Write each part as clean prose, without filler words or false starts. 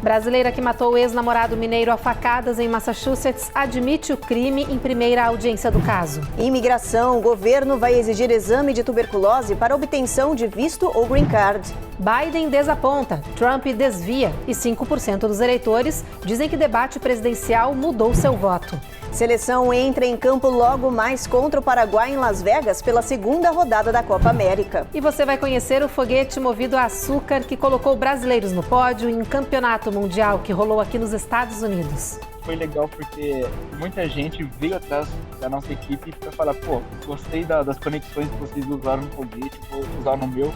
Brasileira que matou o ex-namorado mineiro a facadas em Massachusetts admite o crime em primeira audiência do caso. Imigração, o governo vai exigir exame de tuberculose para obtenção de visto ou green card. Biden desaponta, Trump desvia e 5% dos eleitores dizem que debate presidencial mudou seu voto. Seleção entra em campo logo mais contra o Paraguai em Las Vegas pela segunda rodada da Copa América. E você vai conhecer o foguete movido a açúcar que colocou brasileiros no pódio em um campeonato mundial que rolou aqui nos Estados Unidos. Foi legal porque muita gente veio atrás da nossa equipe para falar, pô, gostei das conexões que vocês usaram no foguete, vou usar no meu.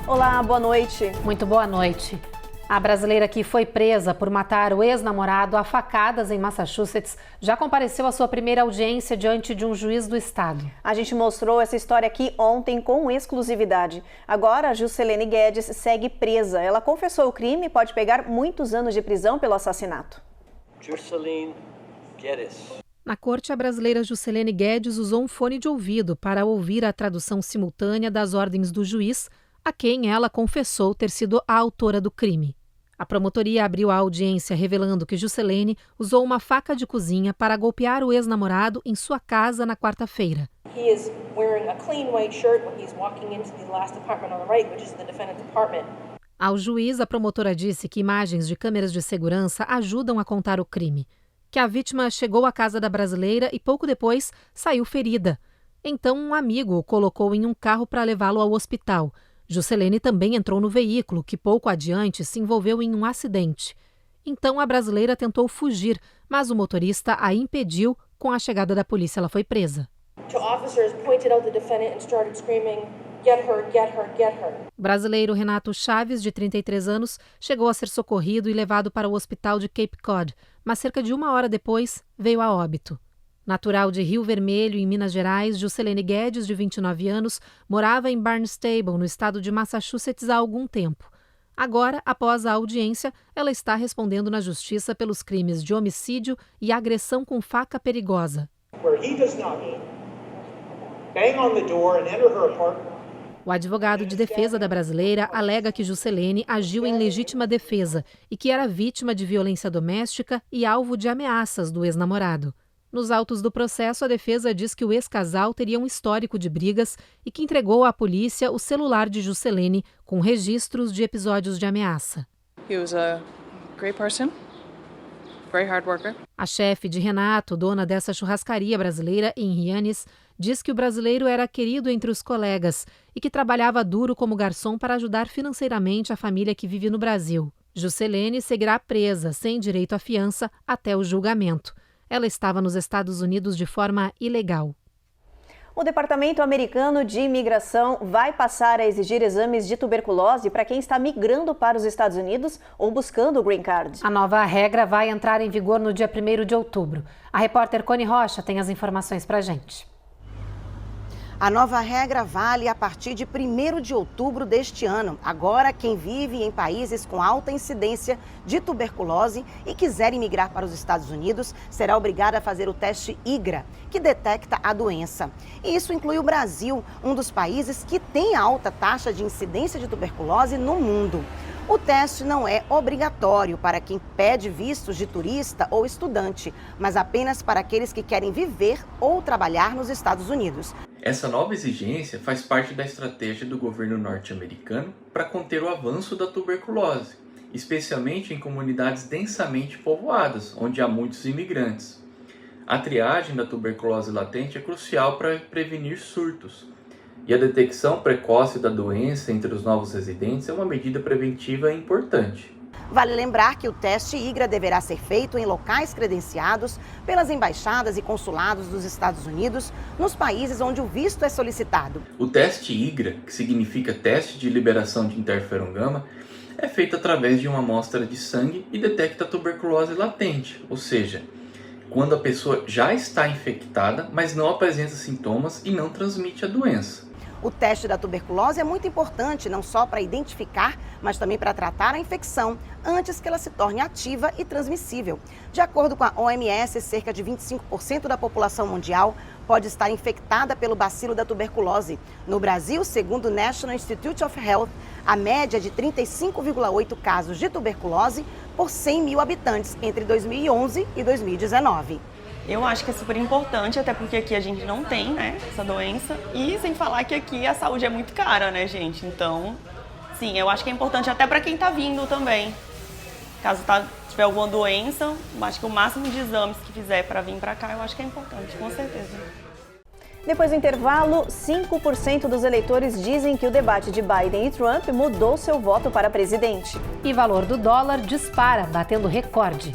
Olá, boa noite. Muito boa noite. A brasileira que foi presa por matar o ex-namorado a facadas em Massachusetts já compareceu à sua primeira audiência diante de um juiz do estado. A gente mostrou essa história aqui ontem com exclusividade. Agora, a Juscelene Guedes segue presa. Ela confessou o crime e pode pegar muitos anos de prisão pelo assassinato. Juscelene Guedes. Na corte, a brasileira Juscelene Guedes usou um fone de ouvido para ouvir a tradução simultânea das ordens do juiz, a quem ela confessou ter sido a autora do crime. A promotoria abriu a audiência revelando que Juscelene usou uma faca de cozinha para golpear o ex-namorado em sua casa na quarta-feira. He is wearing a clean white shirt when he's walking into the last apartment on the right, which is the defendant's apartment. Ao juiz, a promotora disse que imagens de câmeras de segurança ajudam a contar o crime, que a vítima chegou à casa da brasileira e pouco depois saiu ferida. Então, um amigo o colocou em um carro para levá-lo ao hospital. Juscelene também entrou no veículo, que pouco adiante se envolveu em um acidente. Então a brasileira tentou fugir, mas o motorista a impediu. Com a chegada da polícia, ela foi presa. O brasileiro Renato Chaves, de 33 anos, chegou a ser socorrido e levado para o hospital de Cape Cod, mas cerca de uma hora depois veio a óbito. Natural de Rio Vermelho, em Minas Gerais, Juscelene Guedes, de 29 anos, morava em Barnstable, no estado de Massachusetts, há algum tempo. Agora, após a audiência, ela está respondendo na justiça pelos crimes de homicídio e agressão com faca perigosa. O advogado de defesa da brasileira alega que Juscelene agiu em legítima defesa e que era vítima de violência doméstica e alvo de ameaças do ex-namorado. Nos autos do processo, a defesa diz que o ex-casal teria um histórico de brigas e que entregou à polícia o celular de Juscelene com registros de episódios de ameaça. He was a great person, very hard worker. A chefe de Renato, dona dessa churrascaria brasileira em Hyannis, diz que o brasileiro era querido entre os colegas e que trabalhava duro como garçom para ajudar financeiramente a família que vive no Brasil. Juscelene seguirá presa, sem direito à fiança, até o julgamento. Ela estava nos Estados Unidos de forma ilegal. O Departamento Americano de Imigração vai passar a exigir exames de tuberculose para quem está migrando para os Estados Unidos ou buscando o green card. A nova regra vai entrar em vigor no dia 1º de outubro. A repórter Cone Rocha tem as informações para a gente. A nova regra vale a partir de 1º de outubro deste ano. Agora, quem vive em países com alta incidência de tuberculose e quiser imigrar para os Estados Unidos, será obrigado a fazer o teste IGRA, que detecta a doença. E isso inclui o Brasil, um dos países que tem alta taxa de incidência de tuberculose no mundo. O teste não é obrigatório para quem pede vistos de turista ou estudante, mas apenas para aqueles que querem viver ou trabalhar nos Estados Unidos. Essa nova exigência faz parte da estratégia do governo norte-americano para conter o avanço da tuberculose, especialmente em comunidades densamente povoadas, onde há muitos imigrantes. A triagem da tuberculose latente é crucial para prevenir surtos. E a detecção precoce da doença entre os novos residentes é uma medida preventiva importante. Vale lembrar que o teste IGRA deverá ser feito em locais credenciados pelas embaixadas e consulados dos Estados Unidos nos países onde o visto é solicitado. O teste IGRA, que significa Teste de Liberação de Interferon-Gama, é feito através de uma amostra de sangue e detecta a tuberculose latente, ou seja, quando a pessoa já está infectada, mas não apresenta sintomas e não transmite a doença. O teste da tuberculose é muito importante, não só para identificar, mas também para tratar a infecção antes que ela se torne ativa e transmissível. De acordo com a OMS, cerca de 25% da população mundial pode estar infectada pelo bacilo da tuberculose. No Brasil, segundo o National Institute of Health, a média é de 35,8 casos de tuberculose por 100 mil habitantes entre 2011 e 2019. Eu acho que é super importante, até porque aqui a gente não tem, né, essa doença. E sem falar que aqui a saúde é muito cara, né, gente? Então, sim, eu acho que é importante até para quem tá vindo também. Caso tiver alguma doença, eu acho que o máximo de exames que fizer para vir para cá, eu acho que é importante, com certeza. Depois do intervalo, 5% dos eleitores dizem que o debate de Biden e Trump mudou seu voto para presidente. E valor do dólar dispara, batendo recorde.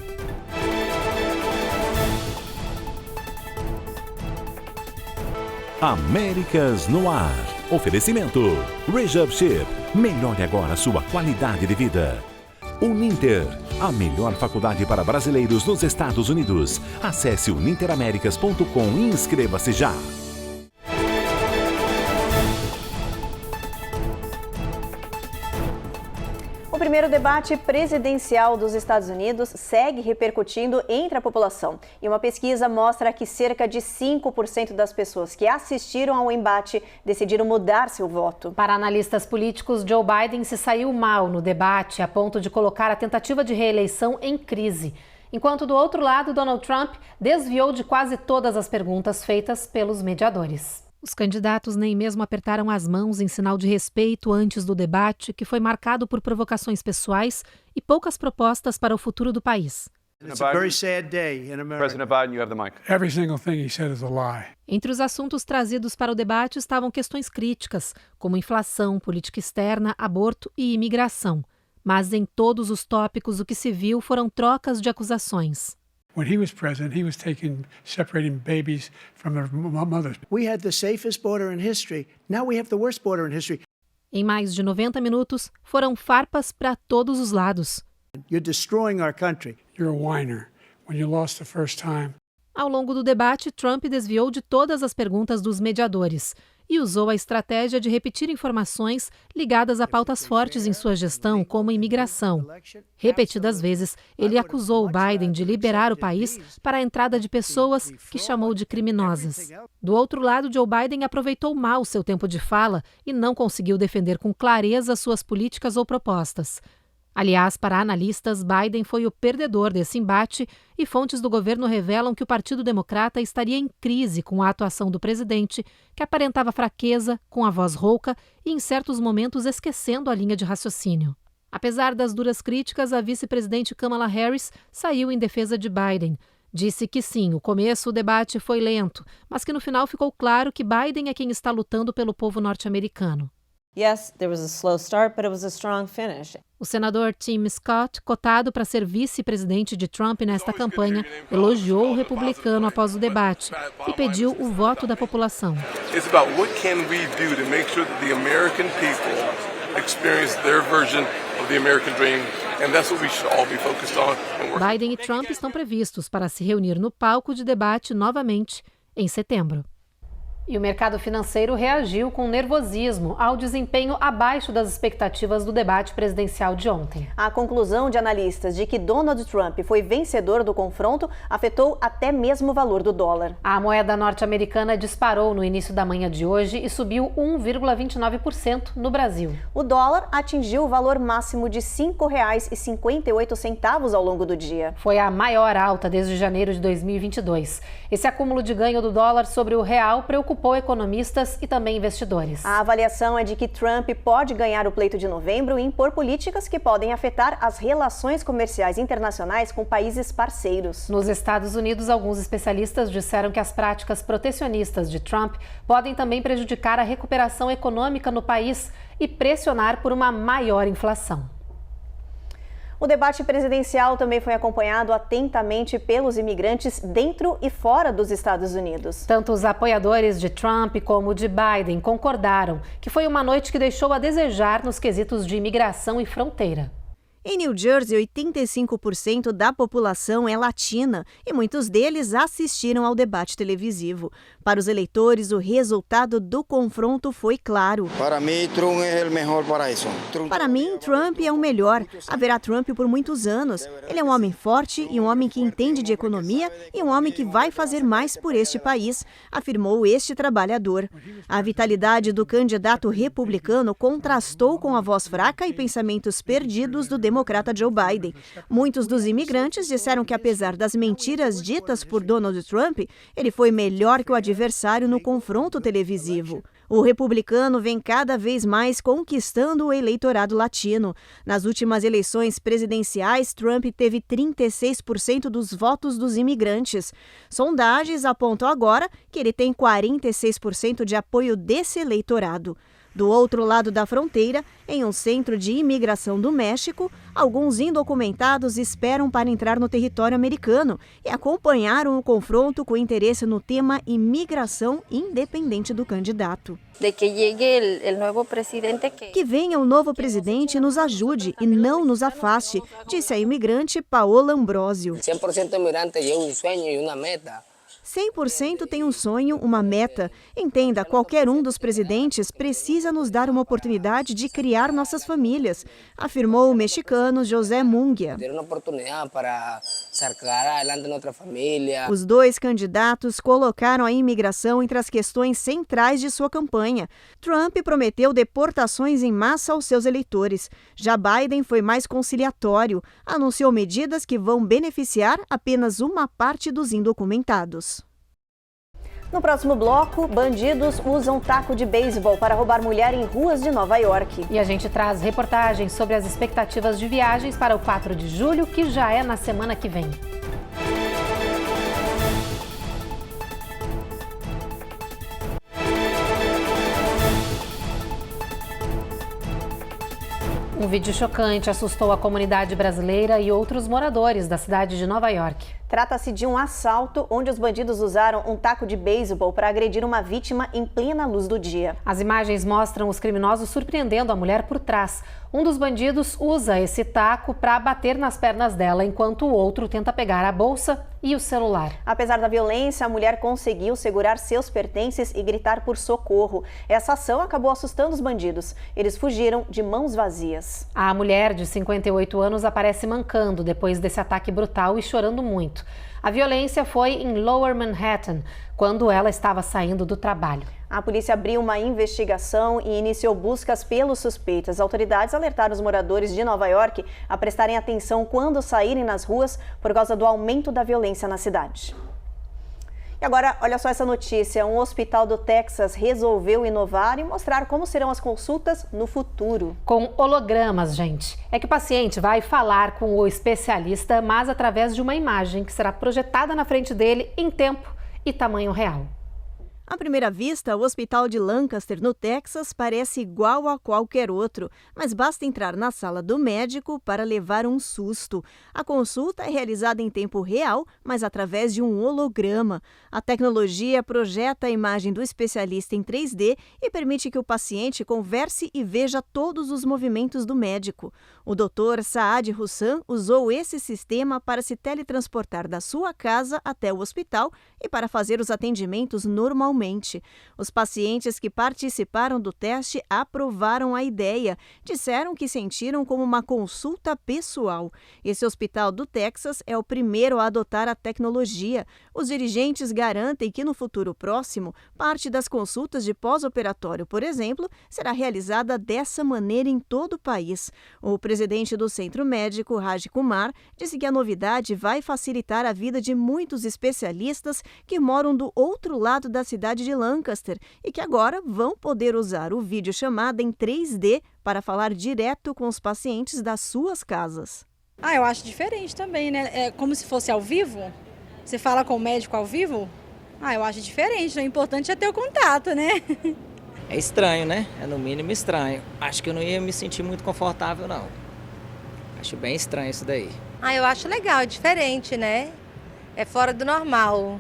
Américas no Ar. Oferecimento. Rejab Chip. Melhore agora sua qualidade de vida. Uninter. A melhor faculdade para brasileiros nos Estados Unidos. Acesse uninteraméricas.com e inscreva-se já. O primeiro debate presidencial dos Estados Unidos segue repercutindo entre a população. E uma pesquisa mostra que cerca de 5% das pessoas que assistiram ao embate decidiram mudar seu voto. Para analistas políticos, Joe Biden se saiu mal no debate a ponto de colocar a tentativa de reeleição em crise. Enquanto do outro lado, Donald Trump desviou de quase todas as perguntas feitas pelos mediadores. Os candidatos nem mesmo apertaram as mãos em sinal de respeito antes do debate, que foi marcado por provocações pessoais e poucas propostas para o futuro do país. President Biden, you have the mic. Every single thing he said is a lie. Entre os assuntos trazidos para o debate estavam questões críticas, como inflação, política externa, aborto e imigração. Mas em todos os tópicos o que se viu foram trocas de acusações. When he was president, he was separating babies from their mothers. We had the safest border in history. Now we have the worst border in history. Em mais de 90 minutos, foram farpas para todos os lados. You're destroying our country. You're a whiner. When you lost the first time. Ao longo do debate, Trump desviou de todas as perguntas dos mediadores e usou a estratégia de repetir informações ligadas a pautas fortes em sua gestão, como imigração. Repetidas vezes, ele acusou o Biden de liberar o país para a entrada de pessoas que chamou de criminosas. Do outro lado, Joe Biden aproveitou mal seu tempo de fala e não conseguiu defender com clareza suas políticas ou propostas. Aliás, para analistas, Biden foi o perdedor desse embate e fontes do governo revelam que o Partido Democrata estaria em crise com a atuação do presidente, que aparentava fraqueza, com a voz rouca e, em certos momentos, esquecendo a linha de raciocínio. Apesar das duras críticas, a vice-presidente Kamala Harris saiu em defesa de Biden. Disse que sim, o começo do debate foi lento, mas que no final ficou claro que Biden é quem está lutando pelo povo norte-americano. Yes, there was a slow start, but it was a strong finish. O senador Tim Scott, cotado para ser vice-presidente de Trump nesta campanha, elogiou o republicano após o debate e pediu o voto da população. It's about what can we do to make sure that the American people experience their version of the American dream, and that's what we should all be focused on. Biden e Trump estão previstos para se reunir no palco de debate novamente em setembro. E o mercado financeiro reagiu com nervosismo ao desempenho abaixo das expectativas do debate presidencial de ontem. A conclusão de analistas de que Donald Trump foi vencedor do confronto afetou até mesmo o valor do dólar. A moeda norte-americana disparou no início da manhã de hoje e subiu 1,29% no Brasil. O dólar atingiu o valor máximo de R$ 5,58 ao longo do dia. Foi a maior alta desde janeiro de 2022. Esse acúmulo de ganho do dólar sobre o real preocupou economistas e também investidores. A avaliação é de que Trump pode ganhar o pleito de novembro e impor políticas que podem afetar as relações comerciais internacionais com países parceiros. Nos Estados Unidos, alguns especialistas disseram que as práticas protecionistas de Trump podem também prejudicar a recuperação econômica no país e pressionar por uma maior inflação. O debate presidencial também foi acompanhado atentamente pelos imigrantes dentro e fora dos Estados Unidos. Tanto os apoiadores de Trump como de Biden concordaram que foi uma noite que deixou a desejar nos quesitos de imigração e fronteira. Em New Jersey, 85% da população é latina e muitos deles assistiram ao debate televisivo. Para os eleitores, o resultado do confronto foi claro. Para mim, Trump é o melhor para isso. Para mim, Trump é o melhor. Haverá Trump por muitos anos. Ele é um homem forte e um homem que entende de economia e um homem que vai fazer mais por este país, afirmou este trabalhador. A vitalidade do candidato republicano contrastou com a voz fraca e pensamentos perdidos do democrata Joe Biden. Muitos dos imigrantes disseram que, apesar das mentiras ditas por Donald Trump, ele foi melhor que o adversário no confronto televisivo. O republicano vem cada vez mais conquistando o eleitorado latino. Nas últimas eleições presidenciais, Trump teve 36% dos votos dos imigrantes. Sondagens apontam agora que ele tem 46% de apoio desse eleitorado. Do outro lado da fronteira, em um centro de imigração do México, alguns indocumentados esperam para entrar no território americano e acompanharam o confronto com interesse no tema imigração, independente do candidato. Que venha o novo presidente e nos ajude e não nos afaste, disse a imigrante Paola Ambrosio. 100% imigrante tem um sonho e uma meta. 100% tem um sonho, uma meta. Entenda, qualquer um dos presidentes precisa nos dar uma oportunidade de criar nossas famílias, afirmou o mexicano José Munguia. Os dois candidatos colocaram a imigração entre as questões centrais de sua campanha. Trump prometeu deportações em massa aos seus eleitores. Já Biden foi mais conciliatório, anunciou medidas que vão beneficiar apenas uma parte dos indocumentados. No próximo bloco, bandidos usam taco de beisebol para roubar mulher em ruas de Nova York. E a gente traz reportagens sobre as expectativas de viagens para o 4 de julho, que já é na semana que vem. Um vídeo chocante assustou a comunidade brasileira e outros moradores da cidade de Nova York. Trata-se de um assalto onde os bandidos usaram um taco de beisebol para agredir uma vítima em plena luz do dia. As imagens mostram os criminosos surpreendendo a mulher por trás. Um dos bandidos usa esse taco para bater nas pernas dela, enquanto o outro tenta pegar a bolsa e o celular. Apesar da violência, a mulher conseguiu segurar seus pertences e gritar por socorro. Essa ação acabou assustando os bandidos. Eles fugiram de mãos vazias. A mulher, de 58 anos, aparece mancando depois desse ataque brutal e chorando muito. A violência foi em Lower Manhattan, quando ela estava saindo do trabalho. A polícia abriu uma investigação e iniciou buscas pelos suspeitos. As autoridades alertaram os moradores de Nova York a prestarem atenção quando saírem nas ruas por causa do aumento da violência na cidade. E agora, olha só essa notícia. Um hospital do Texas resolveu inovar e mostrar como serão as consultas no futuro. Com hologramas, gente. É que o paciente vai falar com o especialista, mas através de uma imagem que será projetada na frente dele em tempo e tamanho real. À primeira vista, o hospital de Lancaster, no Texas, parece igual a qualquer outro, mas basta entrar na sala do médico para levar um susto. A consulta é realizada em tempo real, mas através de um holograma. A tecnologia projeta a imagem do especialista em 3D e permite que o paciente converse e veja todos os movimentos do médico. O Dr. Saad Hussan usou esse sistema para se teletransportar da sua casa até o hospital e para fazer os atendimentos normalmente. Os pacientes que participaram do teste aprovaram a ideia. Disseram que sentiram como uma consulta pessoal. Esse hospital do Texas é o primeiro a adotar a tecnologia. Os dirigentes garantem que no futuro próximo, parte das consultas de pós-operatório, por exemplo, será realizada dessa maneira em todo o país. O presidente do Centro Médico, Raj Kumar, disse que a novidade vai facilitar a vida de muitos especialistas que moram do outro lado da cidade de Lancaster e que agora vão poder usar o videochamada em 3D para falar direto com os pacientes das suas casas. Eu acho diferente também, né? É como se fosse ao vivo. Você fala com o médico ao vivo? Eu acho diferente. O importante é ter o contato, né? É estranho, né? É no mínimo estranho. Acho que eu não ia me sentir muito confortável, não. Acho bem estranho isso daí. Eu acho legal, diferente, né? É fora do normal.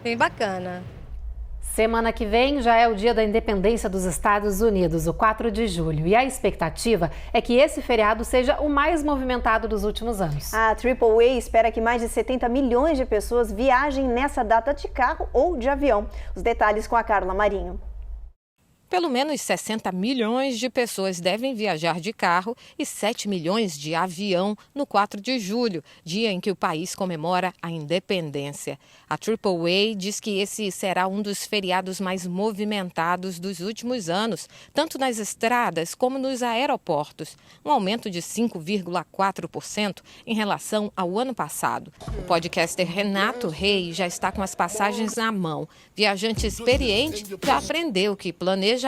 Bem bacana. Semana que vem já é o dia da independência dos Estados Unidos, o 4 de julho. E a expectativa é que esse feriado seja o mais movimentado dos últimos anos. A AAA espera que mais de 70 milhões de pessoas viajem nessa data de carro ou de avião. Os detalhes com a Carla Marinho. Pelo menos 60 milhões de pessoas devem viajar de carro e 7 milhões de avião no 4 de julho, dia em que o país comemora a independência. A AAA diz que esse será um dos feriados mais movimentados dos últimos anos, tanto nas estradas como nos aeroportos, um aumento de 5,4% em relação ao ano passado. O podcaster Renato Reis já está com as passagens na mão. Viajante experiente já aprendeu que planejamento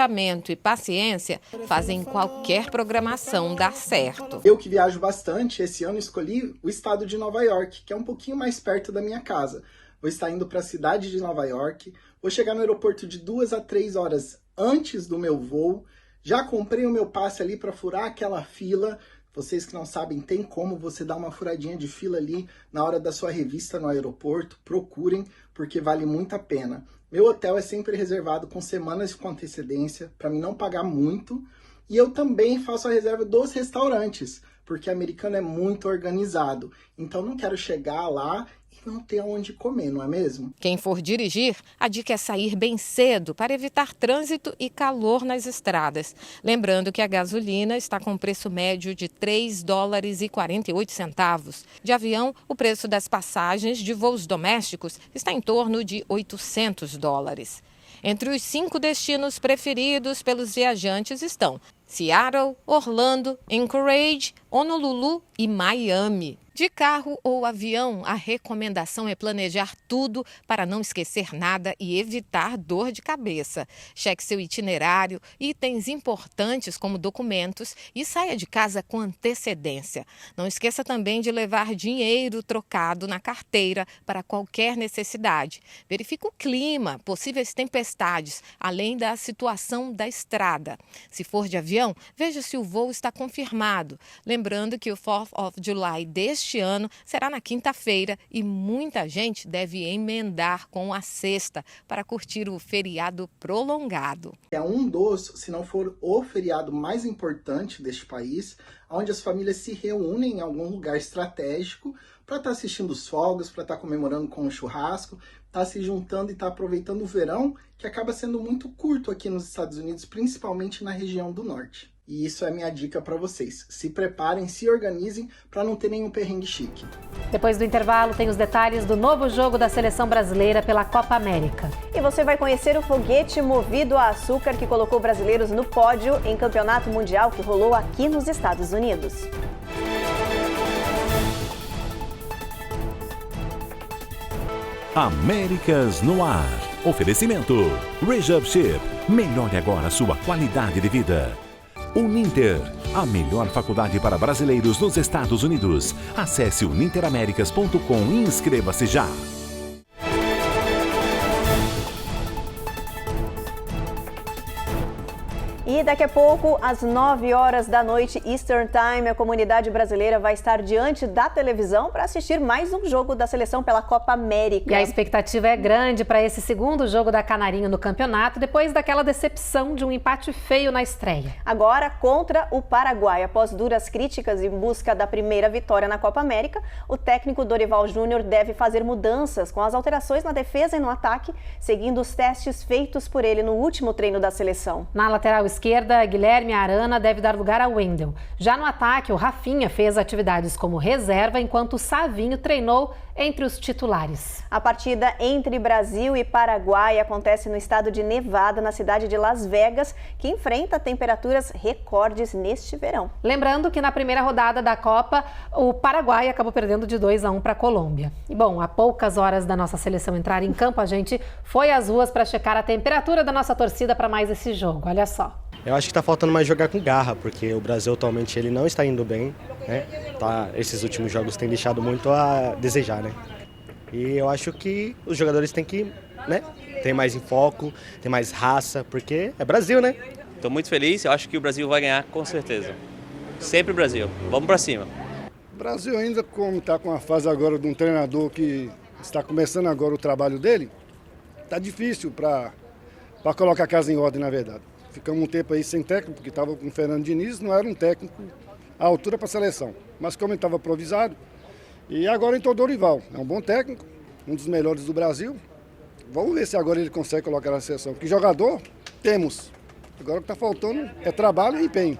e paciência fazem qualquer programação dar certo. Eu que viajo bastante, esse ano escolhi o estado de Nova York, que é um pouquinho mais perto da minha casa. Vou estar indo para a cidade de Nova York, vou chegar no aeroporto de 2 a 3 horas antes do meu voo. Já comprei o meu passe ali para furar aquela fila. Vocês que não sabem, tem como você dar uma furadinha de fila ali na hora da sua revista no aeroporto. Procurem, porque vale muito a pena. Meu hotel é sempre reservado com semanas com antecedência, para mim não pagar muito. E eu também faço a reserva dos restaurantes, porque americano é muito organizado. Então não quero chegar lá e não ter onde comer, não é mesmo? Quem for dirigir, a dica é sair bem cedo para evitar trânsito e calor nas estradas. Lembrando que a gasolina está com preço médio de $3,48. De avião, o preço das passagens de voos domésticos está em torno de $800. Entre os 5 destinos preferidos pelos viajantes estão Seattle, Orlando, Anchorage, Honolulu e Miami. De carro ou avião, a recomendação é planejar tudo para não esquecer nada e evitar dor de cabeça. Cheque seu itinerário, itens importantes como documentos e saia de casa com antecedência. Não esqueça também de levar dinheiro trocado na carteira para qualquer necessidade. Verifique o clima, possíveis tempestades, além da situação da estrada. Se for de avião, veja se o voo está confirmado. Lembrando que o 4th of July deste ano será na quinta-feira e muita gente deve emendar com a sexta para curtir o feriado prolongado. É um dos, se não for o feriado mais importante deste país, onde as famílias se reúnem em algum lugar estratégico para estar assistindo os fogos, para estar comemorando com um churrasco, estar se juntando e estar aproveitando o verão, que acaba sendo muito curto aqui nos Estados Unidos, principalmente na região do norte. E isso é minha dica para vocês. Se preparem, se organizem para não ter nenhum perrengue chique. Depois do intervalo, tem os detalhes do novo jogo da seleção brasileira pela Copa América. E você vai conhecer o foguete movido a açúcar que colocou brasileiros no pódio em campeonato mundial que rolou aqui nos Estados Unidos. Américas no ar. Oferecimento. Rejab Ship. Melhore agora a sua qualidade de vida. Uninter, a melhor faculdade para brasileiros nos Estados Unidos. Acesse uninteraméricas.com e inscreva-se já. E daqui a pouco, às 9 horas da noite, Eastern Time, a comunidade brasileira vai estar diante da televisão para assistir mais um jogo da seleção pela Copa América. E a expectativa é grande para esse segundo jogo da Canarinho no campeonato, depois daquela decepção de um empate feio na estreia. Agora, contra o Paraguai. Após duras críticas em busca da primeira vitória na Copa América, o técnico Dorival Júnior deve fazer mudanças com as alterações na defesa e no ataque, seguindo os testes feitos por ele no último treino da seleção. Na lateral esquerda, Guilherme Arana deve dar lugar a Wendel. Já no ataque, o Rafinha fez atividades como reserva, enquanto o Savinho treinou entre os titulares. A partida entre Brasil e Paraguai acontece no estado de Nevada, na cidade de Las Vegas, que enfrenta temperaturas recordes neste verão. Lembrando que na primeira rodada da Copa, o Paraguai acabou perdendo de 2-1 para a Colômbia. E bom, a poucas horas da nossa seleção entrar em campo, a gente foi às ruas para checar a temperatura da nossa torcida para mais esse jogo. Olha só. Eu acho que está faltando mais jogar com garra, porque o Brasil atualmente ele não está indo bem, né? Esses últimos jogos têm deixado muito a desejar, né? E eu acho que os jogadores têm que, né, ter mais foco, ter mais raça, porque é Brasil, né? Estou muito feliz, eu acho que o Brasil vai ganhar com certeza. Sempre o Brasil, vamos para cima. O Brasil ainda, como está com a fase agora de um treinador que está começando agora o trabalho dele, está difícil para para colocar a casa em ordem, na verdade. Ficamos um tempo aí sem técnico, porque estava com o Fernando Diniz, não era um técnico à altura para a seleção. Mas como ele estava improvisado, e agora entrou o Dorival, é um bom técnico, um dos melhores do Brasil. Vamos ver se agora ele consegue colocar na seleção, porque jogador temos. Agora o que está faltando é trabalho e empenho.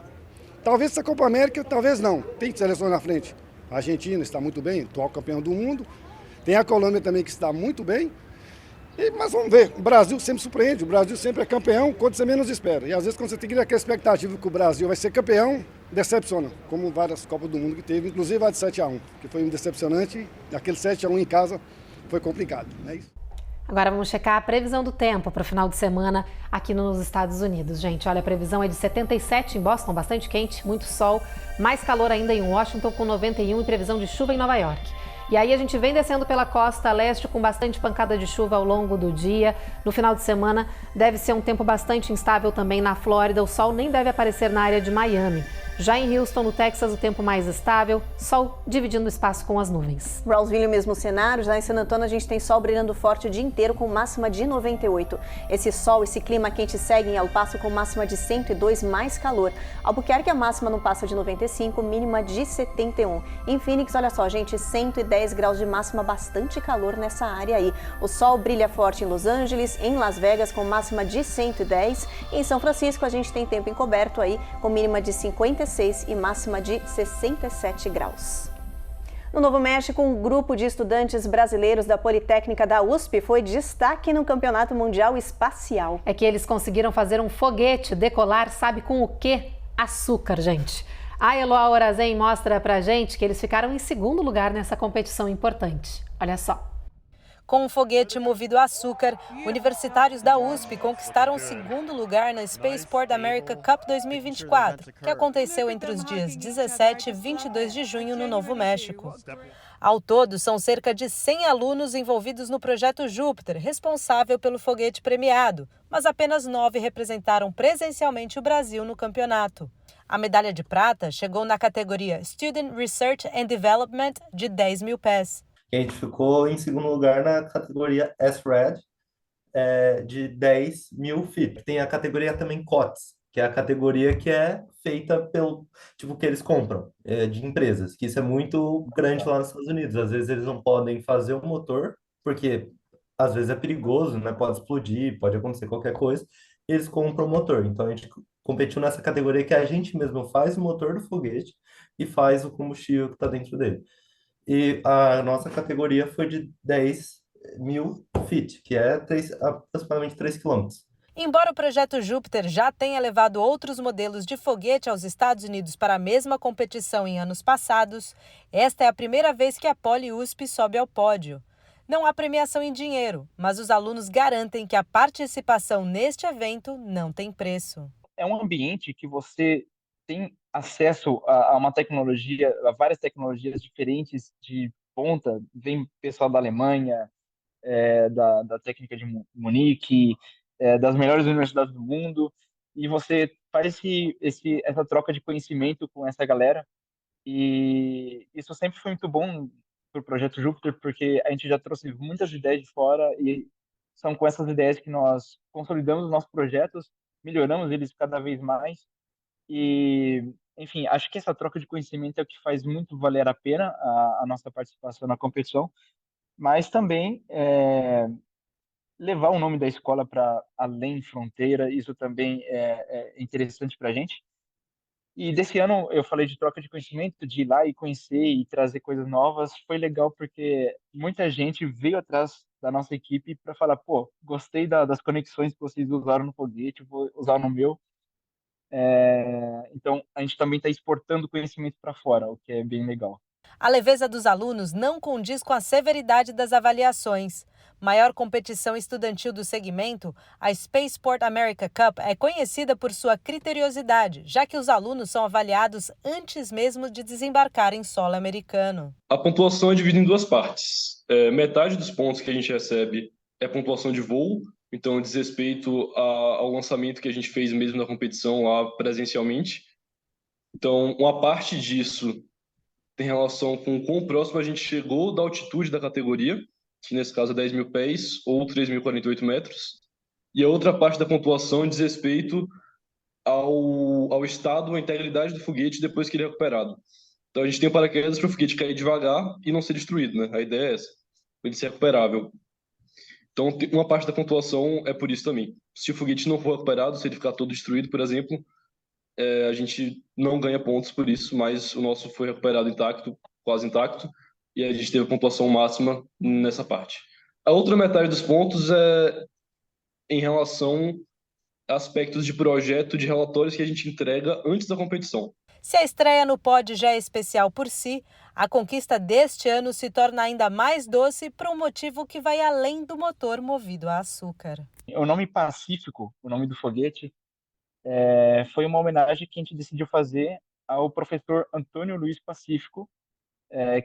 Talvez essa Copa América, talvez não. Tem seleções na frente. A Argentina está muito bem, atual campeão do mundo. Tem a Colômbia também que está muito bem. Mas vamos ver, o Brasil sempre surpreende, o Brasil sempre é campeão quando você menos espera. E às vezes quando você tem aquela expectativa que o Brasil vai ser campeão, decepciona. Como várias Copas do Mundo que teve, inclusive a de 7-1, que foi um decepcionante. Aquele 7-1 em casa foi complicado, não é isso? Agora vamos checar a previsão do tempo para o final de semana aqui nos Estados Unidos. Gente, olha, a previsão é de 77 em Boston, bastante quente, muito sol, mais calor ainda em Washington com 91 e previsão de chuva em Nova York. E aí a gente vem descendo pela costa leste com bastante pancada de chuva ao longo do dia. No final de semana deve ser um tempo bastante instável também na Flórida. O sol nem deve aparecer na área de Miami. Já em Houston, no Texas, o tempo mais estável, sol dividindo o espaço com as nuvens. Brownsville, mesmo cenário. Já em San Antonio, a gente tem sol brilhando forte o dia inteiro com máxima de 98. Esse sol, esse clima quente segue em El Paso com máxima de 102, mais calor. Albuquerque, a máxima não passa de 95, mínima de 71. Em Phoenix, olha só, gente, 110 graus de máxima, bastante calor nessa área aí. O sol brilha forte em Los Angeles, em Las Vegas com máxima de 110. E em São Francisco, a gente tem tempo encoberto aí com mínima de 56 e máxima de 67 graus. No Novo México, um grupo de estudantes brasileiros da Politécnica da USP foi destaque no Campeonato Mundial Espacial. É que eles conseguiram fazer um foguete decolar, sabe com o quê? Açúcar, gente. A Eloá Orazen mostra pra gente que eles ficaram em segundo lugar nessa competição importante. Olha só. Com um foguete movido a açúcar, universitários da USP conquistaram o segundo lugar na Spaceport America Cup 2024, que aconteceu entre os dias 17 e 22 de junho no Novo México. Ao todo, são cerca de 100 alunos envolvidos no projeto Júpiter, responsável pelo foguete premiado, mas apenas 9 representaram presencialmente o Brasil no campeonato. A medalha de prata chegou na categoria Student Research and Development de 10 mil pés. A gente ficou em segundo lugar na categoria SRAD, de 10 mil feet. Tem a categoria também COTS, que é a categoria que é feita pelo tipo que eles compram de empresas, que isso é muito grande lá nos Estados Unidos. Às vezes eles não podem fazer o motor, porque às vezes é perigoso, né? Pode explodir, pode acontecer qualquer coisa, e eles compram o motor. Então a gente competiu nessa categoria que a gente mesmo faz o motor do foguete e faz o combustível que está dentro dele. E a nossa categoria foi de 10 mil feet, que é aproximadamente 3 quilômetros. Embora o projeto Júpiter já tenha levado outros modelos de foguete aos Estados Unidos para a mesma competição em anos passados, esta é a primeira vez que a Poli-USP sobe ao pódio. Não há premiação em dinheiro, mas os alunos garantem que a participação neste evento não tem preço. É um ambiente que você tem acesso a uma tecnologia, a várias tecnologias diferentes de ponta. Vem pessoal da Alemanha, da técnica de Munique, das melhores universidades do mundo, e você faz essa troca de conhecimento com essa galera, e isso sempre foi muito bom para o Projeto Júpiter, porque a gente já trouxe muitas ideias de fora, e são com essas ideias que nós consolidamos os nossos projetos, melhoramos eles cada vez mais, e, enfim, acho que essa troca de conhecimento é o que faz muito valer a pena a nossa participação na competição, mas também levar o nome da escola para além fronteira, isso também é interessante para a gente. E desse ano eu falei de troca de conhecimento, de ir lá e conhecer e trazer coisas novas. Foi legal porque muita gente veio atrás da nossa equipe para falar, pô, gostei das conexões que vocês usaram no foguete, vou usar no meu. Então, a gente também está exportando conhecimento para fora, o que é bem legal. A leveza dos alunos não condiz com a severidade das avaliações. Maior competição estudantil do segmento, a Spaceport America Cup é conhecida por sua criteriosidade, já que os alunos são avaliados antes mesmo de desembarcar em solo americano. A pontuação é dividida em duas partes. Metade dos pontos que a gente recebe é pontuação de voo, então diz respeito ao lançamento que a gente fez mesmo na competição lá presencialmente. Então, uma parte disso tem relação com quão próximo a gente chegou da altitude da categoria, que nesse caso é 10 mil pés ou 3.048 metros. E a outra parte da pontuação diz respeito ao estado, à integridade do foguete depois que ele é recuperado. Então a gente tem o paraquedas para o foguete cair devagar e não ser destruído, né? A ideia é essa, para ele ser recuperável. Então uma parte da pontuação é por isso também. Se o foguete não for recuperado, se ele ficar todo destruído, por exemplo, a gente não ganha pontos por isso, mas o nosso foi recuperado intacto, quase intacto, e a gente teve a pontuação máxima nessa parte. A outra metade dos pontos é em relação a aspectos de projeto, de relatórios que a gente entrega antes da competição. Se a estreia no pódio já é especial por si, a conquista deste ano se torna ainda mais doce por um motivo que vai além do motor movido a açúcar. O nome Pacífico, o nome do foguete, foi uma homenagem que a gente decidiu fazer ao professor Antônio Luiz Pacífico,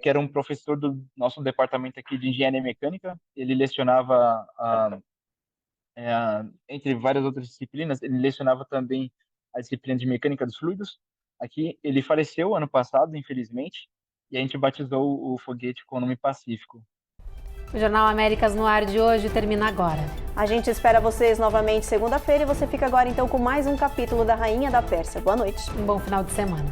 que era um professor do nosso departamento aqui de Engenharia Mecânica. Ele lecionava, entre várias outras disciplinas, ele lecionava também a disciplina de Mecânica dos Fluidos. Aqui ele faleceu ano passado, infelizmente, e a gente batizou o foguete com o nome Pacífico. O Jornal Américas no Ar de hoje termina agora. A gente espera vocês novamente segunda-feira e você fica agora então com mais um capítulo da Rainha da Pérsia. Boa noite. Um bom final de semana.